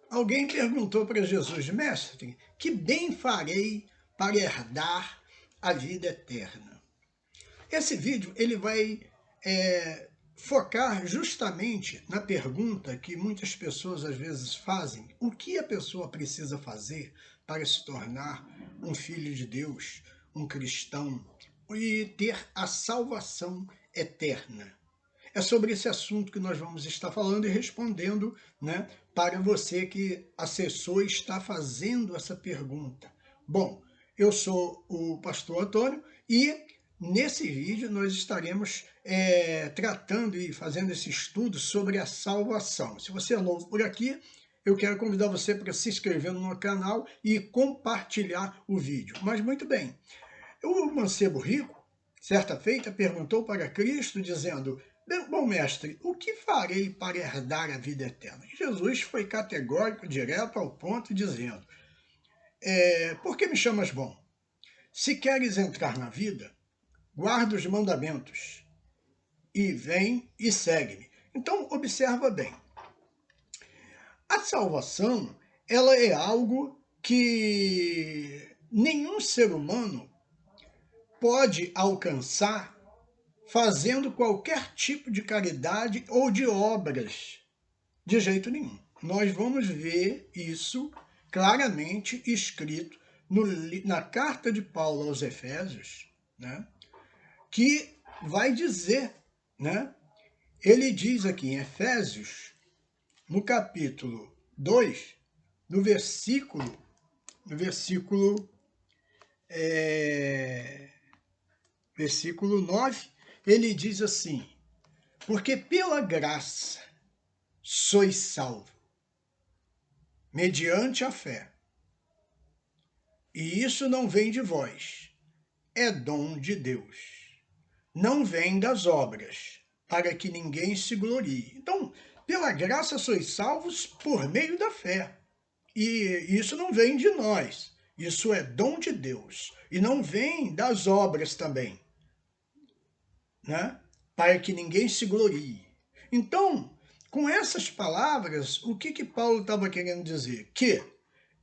Alguém perguntou para Jesus: Mestre, que bem farei para herdar a vida eterna? Esse vídeo ele vai focar justamente na pergunta que muitas pessoas às vezes fazem: o que a pessoa precisa fazer para se tornar um filho de Deus, um cristão e ter a salvação eterna? É sobre esse assunto que nós vamos estar falando e respondendo, né, para você que acessou e está fazendo essa pergunta. Bom, eu sou o pastor Antônio e nesse vídeo nós estaremos tratando e fazendo esse estudo sobre a salvação. Se você é novo por aqui, eu quero convidar você para se inscrever no canal e compartilhar o vídeo. Mas muito bem, o mancebo rico, certa feita, perguntou para Cristo, dizendo: Bom mestre, o que farei para herdar a vida eterna? Jesus foi categórico, direto ao ponto, dizendo: Por que me chamas bom? Se queres entrar na vida, guarda os mandamentos, e vem e segue-me. Então, observa bem. A salvação, ela é algo que nenhum ser humano pode alcançar fazendo qualquer tipo de caridade ou de obras, de jeito nenhum. Nós vamos ver isso claramente escrito na carta de Paulo aos Efésios, né, que vai dizer, né, ele diz aqui em Efésios, no capítulo 2, no versículo 9, ele diz assim: porque pela graça sois salvos, mediante a fé. E isso não vem de vós, é dom de Deus. Não vem das obras, para que ninguém se glorie. Então, pela graça sois salvos por meio da fé. E isso não vem de nós, isso é dom de Deus. E não vem das obras também, né? Para que ninguém se glorie. Então, com essas palavras, o que Paulo estava querendo dizer? Que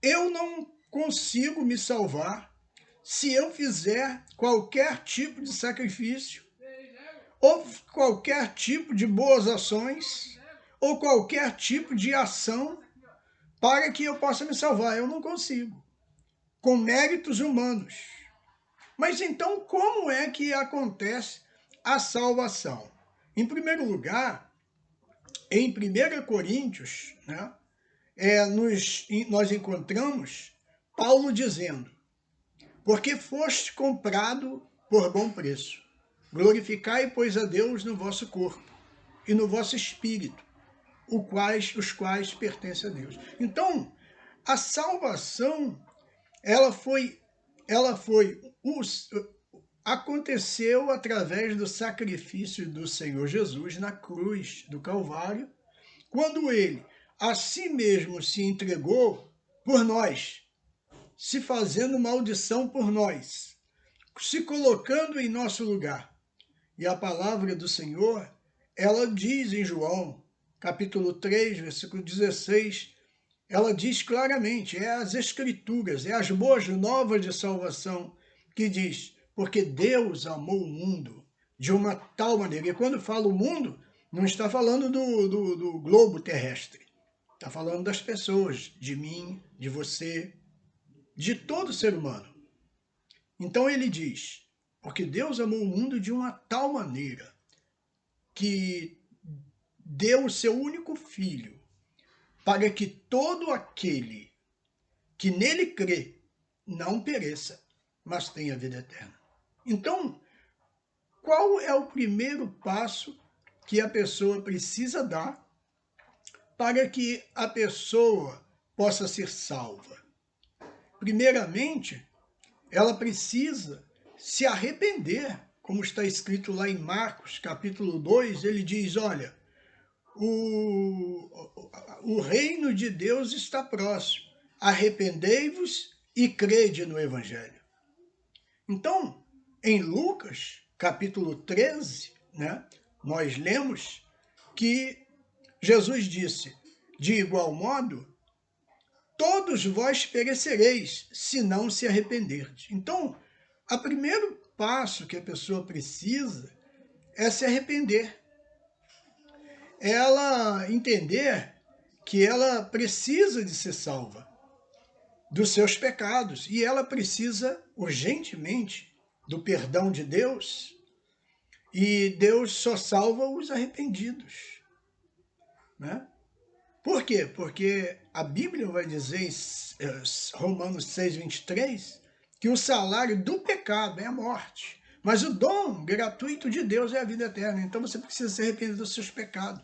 eu não consigo me salvar se eu fizer qualquer tipo de sacrifício, ou qualquer tipo de boas ações, ou qualquer tipo de ação para que eu possa me salvar. Eu não consigo, com méritos humanos. Mas então, como é que acontece a salvação? Em primeiro lugar, em 1 Coríntios, né, nós encontramos Paulo dizendo: porque foste comprado por bom preço. Glorificai, pois, a Deus no vosso corpo e no vosso espírito, os quais pertencem a Deus. Então, a salvação, aconteceu através do sacrifício do Senhor Jesus na cruz do Calvário, quando ele a si mesmo se entregou por nós, se fazendo maldição por nós, se colocando em nosso lugar. E a palavra do Senhor, ela diz em João, capítulo 3, versículo 16, ela diz claramente, é as Escrituras, é as boas novas de salvação, que diz: porque Deus amou o mundo de uma tal maneira. E quando fala o mundo, não está falando do globo terrestre, está falando das pessoas, de mim, de você, de todo ser humano. Então ele diz: porque Deus amou o mundo de uma tal maneira que deu o seu único filho, para que todo aquele que nele crê não pereça, mas tenha vida eterna. Então, qual é o primeiro passo que a pessoa precisa dar para que a pessoa possa ser salva? Primeiramente, ela precisa se arrepender, como está escrito lá em Marcos, capítulo 2, ele diz: olha, o reino de Deus está próximo, arrependei-vos e crede no Evangelho. Então, em Lucas, capítulo 13, né, nós lemos que Jesus disse: de igual modo, todos vós perecereis, se não se arrependerdes. Então, o primeiro passo que a pessoa precisa é se arrepender. Ela entender que ela precisa de ser salva dos seus pecados e ela precisa urgentemente do perdão de Deus, e Deus só salva os arrependidos, né? Por quê? Porque a Bíblia vai dizer em Romanos 6:23 que o salário do pecado é a morte, mas o dom gratuito de Deus é a vida eterna. Então você precisa se arrepender dos seus pecados.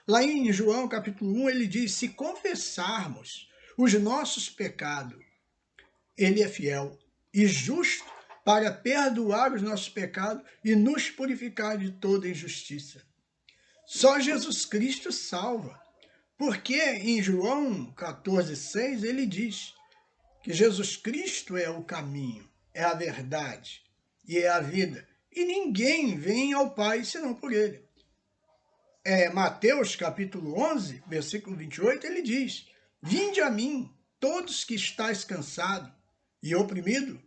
Lá em João capítulo 1 ele diz: se confessarmos os nossos pecados, ele é fiel e justo para perdoar os nossos pecados e nos purificar de toda injustiça. Só Jesus Cristo salva. Porque em João 14:6 ele diz que Jesus Cristo é o caminho, é a verdade e é a vida. E ninguém vem ao Pai senão por ele. Mateus capítulo 11, versículo 28, ele diz: vinde a mim, todos que estáis cansados e oprimidos,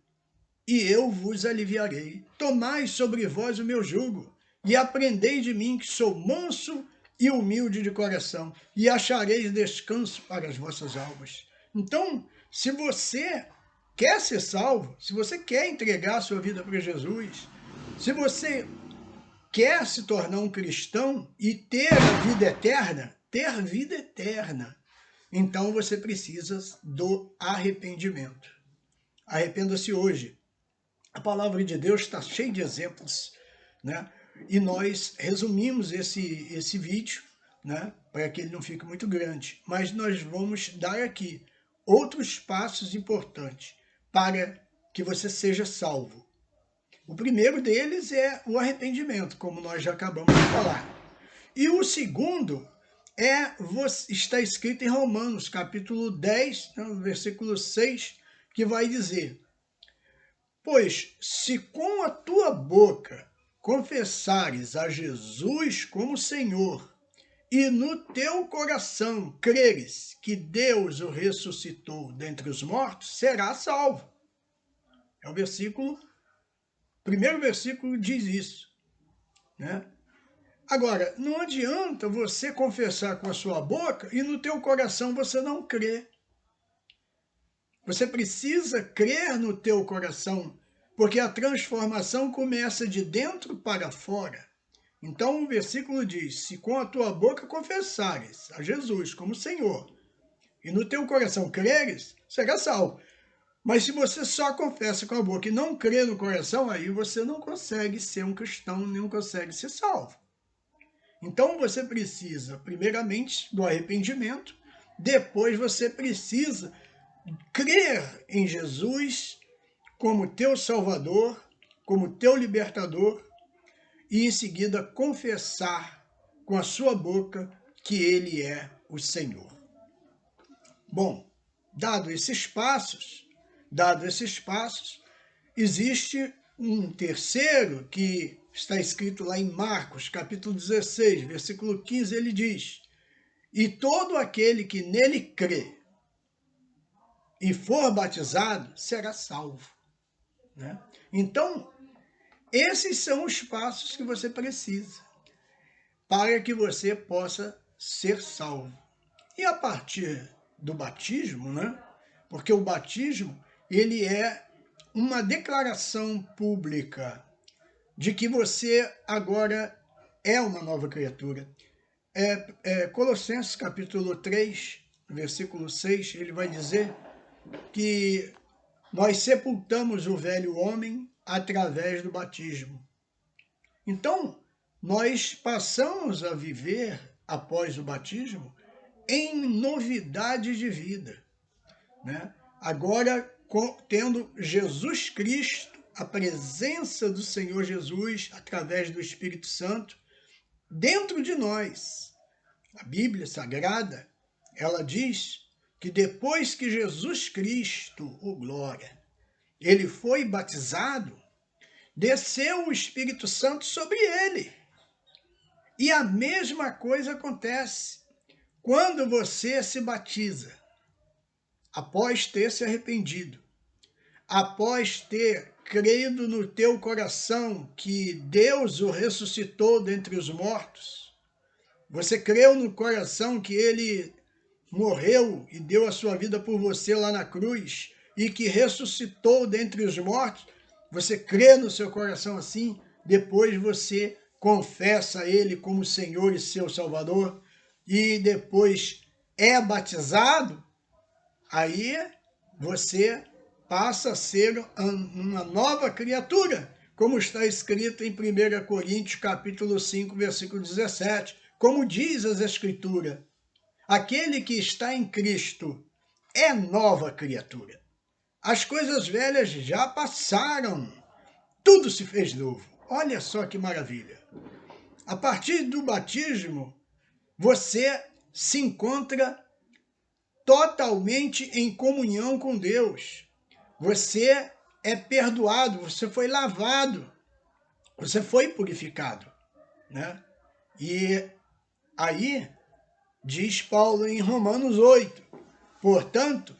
e eu vos aliviarei. Tomai sobre vós o meu jugo, e aprendei de mim, que sou manso e humilde de coração, e achareis descanso para as vossas almas. Então, se você quer ser salvo, se você quer entregar a sua vida para Jesus, se você quer se tornar um cristão e ter vida eterna, então você precisa do arrependimento. Arrependa-se hoje. A palavra de Deus está cheia de exemplos, né? E nós resumimos esse vídeo, né, para que ele não fique muito grande. Mas nós vamos dar aqui outros passos importantes para que você seja salvo. O primeiro deles é o arrependimento, como nós já acabamos de falar. E o segundo está escrito em Romanos, capítulo 10, versículo 6, que vai dizer: pois se com a tua boca confessares a Jesus como Senhor, e no teu coração creres que Deus o ressuscitou dentre os mortos, serás salvo. É o primeiro versículo diz isso, né? Agora, não adianta você confessar com a sua boca e no teu coração você não crê. Você precisa crer no teu coração, porque a transformação começa de dentro para fora. Então o versículo diz: se com a tua boca confessares a Jesus como Senhor, e no teu coração creres, será salvo. Mas se você só confessa com a boca e não crê no coração, aí você não consegue ser um cristão, não consegue ser salvo. Então você precisa, primeiramente, do arrependimento, depois você precisa crer em Jesus como teu Salvador, como teu libertador, e em seguida confessar com a sua boca que Ele é o Senhor. Bom, dado esses passos, existe um terceiro que está escrito lá em Marcos, capítulo 16, versículo 15, ele diz: e todo aquele que nele crê e for batizado será salvo, né? Então, esses são os passos que você precisa para que você possa ser salvo. E a partir do batismo, né? Porque o batismo, ele é uma declaração pública de que você agora é uma nova criatura. Colossenses capítulo 3, versículo 6, ele vai dizer que nós sepultamos o velho homem através do batismo. Então, nós passamos a viver, após o batismo, em novidade de vida, né? Agora, tendo Jesus Cristo, a presença do Senhor Jesus, através do Espírito Santo, dentro de nós. A Bíblia Sagrada, ela diz que depois que Jesus Cristo, glória, ele foi batizado, desceu o Espírito Santo sobre ele. E a mesma coisa acontece quando você se batiza. após ter se arrependido, após ter crido no teu coração que Deus o ressuscitou dentre os mortos, você creu no coração que ele morreu e deu a sua vida por você lá na cruz e que ressuscitou dentre os mortos, você crê no seu coração assim, depois você confessa ele como Senhor e seu Salvador e depois é batizado, aí você passa a ser uma nova criatura, como está escrito em 1 Coríntios capítulo 5, versículo 17, como diz as Escrituras, aquele que está em Cristo é nova criatura. As coisas velhas já passaram, tudo se fez novo. Olha só que maravilha. A partir do batismo, você se encontra totalmente em comunhão com Deus. Você é perdoado, você foi lavado, você foi purificado, né? E aí, diz Paulo em Romanos 8, portanto,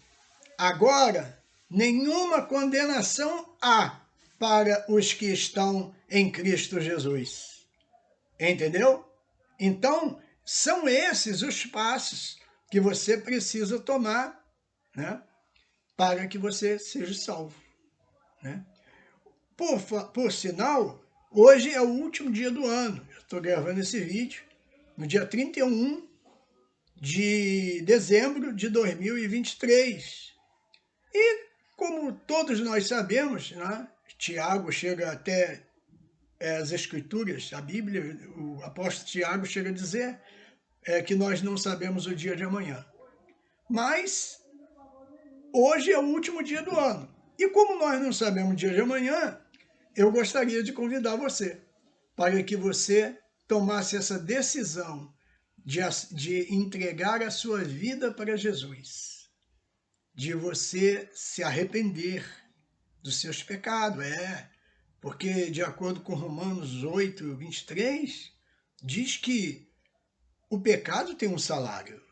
agora nenhuma condenação há para os que estão em Cristo Jesus. Entendeu? Então, são esses os passos que você precisa tomar, né, para que você seja salvo, né? Por sinal, hoje é o último dia do ano. Eu estou gravando esse vídeo no dia 31 de dezembro de 2023. E, como todos nós sabemos, né, Tiago chega até as Escrituras, a Bíblia, o apóstolo Tiago chega a dizer que nós não sabemos o dia de amanhã. Mas hoje é o último dia do ano. E como nós não sabemos o dia de amanhã, eu gostaria de convidar você para que você tomasse essa decisão de entregar a sua vida para Jesus, de você se arrepender dos seus pecados, porque de acordo com Romanos 8, 23, diz que o pecado tem um salário.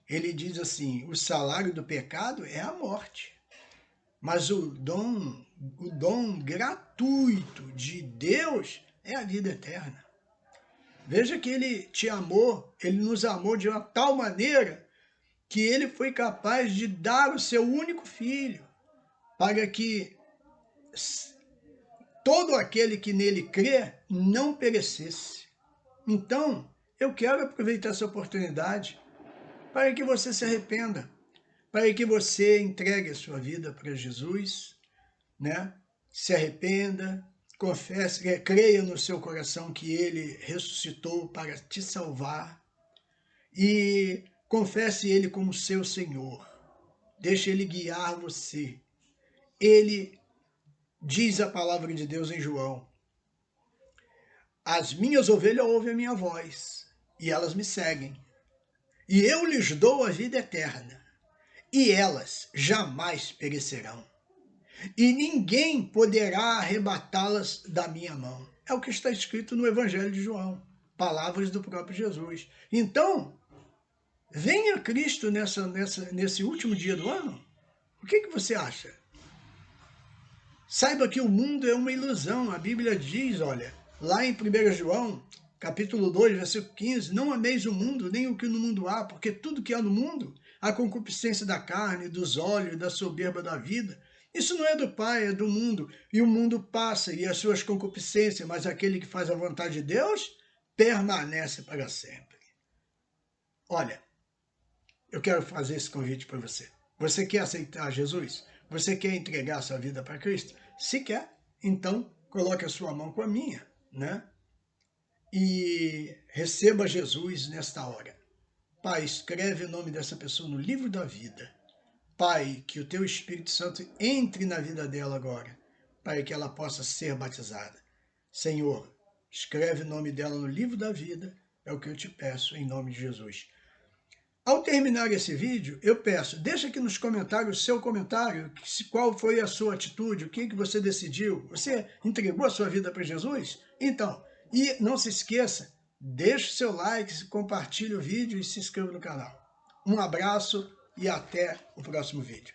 Ele diz assim, o salário do pecado é a morte, mas o dom gratuito de Deus é a vida eterna. Veja que ele te amou, ele nos amou de uma tal maneira que ele foi capaz de dar o seu único filho para que todo aquele que nele crê não perecesse. Então, eu quero aproveitar essa oportunidade para que você se arrependa, para que você entregue a sua vida para Jesus, né? Se arrependa, confesse, creia no seu coração que ele ressuscitou para te salvar e confesse ele como seu Senhor. Deixe ele guiar você. Ele diz a palavra de Deus em João: as minhas ovelhas ouvem a minha voz e elas me seguem. E eu lhes dou a vida eterna e elas jamais perecerão. E ninguém poderá arrebatá-las da minha mão. É o que está escrito no Evangelho de João, palavras do próprio Jesus. Então, venha Cristo nesse último dia do ano. O que você acha? Saiba que o mundo é uma ilusão. A Bíblia diz, olha, lá em 1 João, capítulo 2, versículo 15, não ameis o mundo, nem o que no mundo há, porque tudo que há no mundo, a concupiscência da carne, dos olhos, da soberba da vida, isso não é do Pai, é do mundo. E o mundo passa e as suas concupiscências, mas aquele que faz a vontade de Deus permanece para sempre. Olha, eu quero fazer esse convite para você. Você quer aceitar Jesus? Você quer entregar sua vida para Cristo? Se quer, então coloque a sua mão com a minha, né? E receba Jesus nesta hora. Pai, escreve o nome dessa pessoa no livro da vida. Pai, que o teu Espírito Santo entre na vida dela agora, para que ela possa ser batizada. Senhor, escreve o nome dela no livro da vida, é o que eu te peço em nome de Jesus. Ao terminar esse vídeo, eu peço, deixa aqui nos comentários o seu comentário, qual foi a sua atitude, o que você decidiu, você entregou a sua vida para Jesus? Então, e não se esqueça, deixe o seu like, compartilhe o vídeo e se inscreva no canal. Um abraço e até o próximo vídeo.